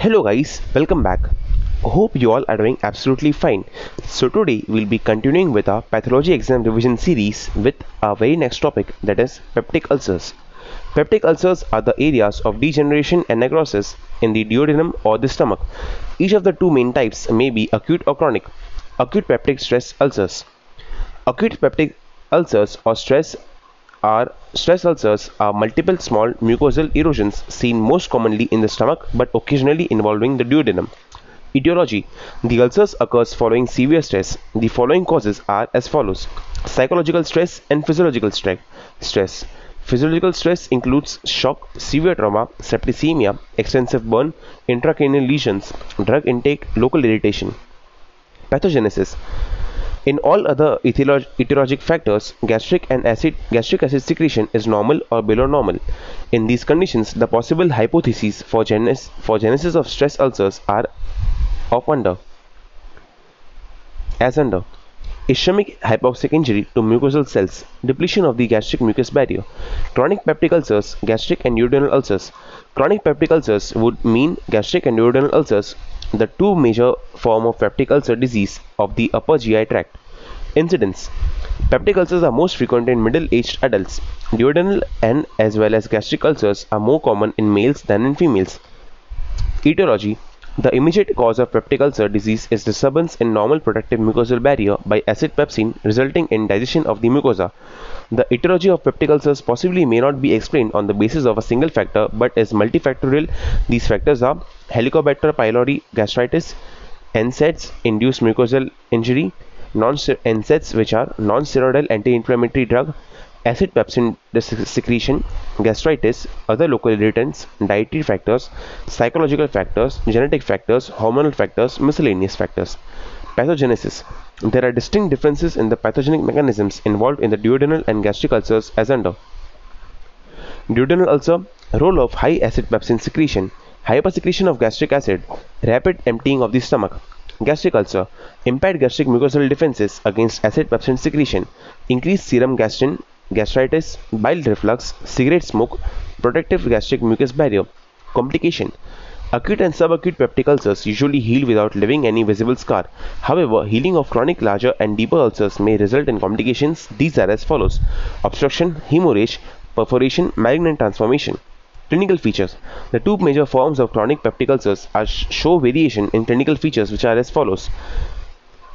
Hello guys, welcome back. Hope you all are doing absolutely fine. So today we'll be continuing with our pathology exam revision series with our very next topic, that is peptic ulcers. Peptic ulcers are the areas of degeneration and necrosis in the duodenum or the stomach. Each of the two main types may be acute or chronic. Acute peptic stress ulcers. Acute peptic ulcers or stress ulcers are multiple small mucosal erosions seen most commonly in the stomach but occasionally involving the duodenum. Etiology. The ulcers occurs following severe stress. The following causes are as follows: psychological stress and physiological stress. Physiological stress includes shock, severe trauma, septicemia, extensive burn, intracranial lesions, drug intake, local irritation. Pathogenesis. In all other etiologic factors, gastric acid secretion is normal or below normal. In these conditions, the possible hypotheses for genesis of stress ulcers are under ischemic hypoxic injury to mucosal cells, depletion of the gastric mucus barrier, chronic peptic ulcers, gastric and duodenal ulcers. Chronic peptic ulcers would mean gastric and duodenal ulcers, the two major form of peptic ulcer disease of the upper GI tract. Incidence. Peptic ulcers are most frequent in middle-aged adults. Duodenal and as well as gastric ulcers are more common in males than in females. Etiology. The immediate cause of peptic ulcer disease is disturbance in normal protective mucosal barrier by acid pepsin resulting in digestion of the mucosa. The etiology of peptic ulcers possibly may not be explained on the basis of a single factor but is multifactorial. These factors are Helicobacter pylori gastritis, NSAIDs induced mucosal injury, NSAIDs which are non-steroidal anti-inflammatory drug, acid pepsin secretion, gastritis, other local irritants, dietary factors, psychological factors, genetic factors, hormonal factors, miscellaneous factors. Pathogenesis. There are distinct differences in the pathogenic mechanisms involved in the duodenal and gastric ulcers as under. Duodenal ulcer, role of high acid pepsin secretion, hypersecretion of gastric acid, rapid emptying of the stomach. Gastric ulcer, impaired gastric mucosal defenses against acid pepsin secretion, increased serum gastrin, gastritis, bile reflux, cigarette smoke, protective gastric mucus barrier. Complication. Acute and subacute peptic ulcers usually heal without leaving any visible scar. However, healing of chronic larger and deeper ulcers may result in complications. These are as follows: obstruction, hemorrhage, perforation, malignant transformation. Clinical features. The two major forms of chronic peptic ulcers show variation in clinical features which are as follows: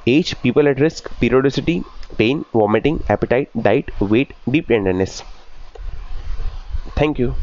age, people at risk, periodicity, pain, vomiting, appetite, diet, weight, deep tenderness. Thank you.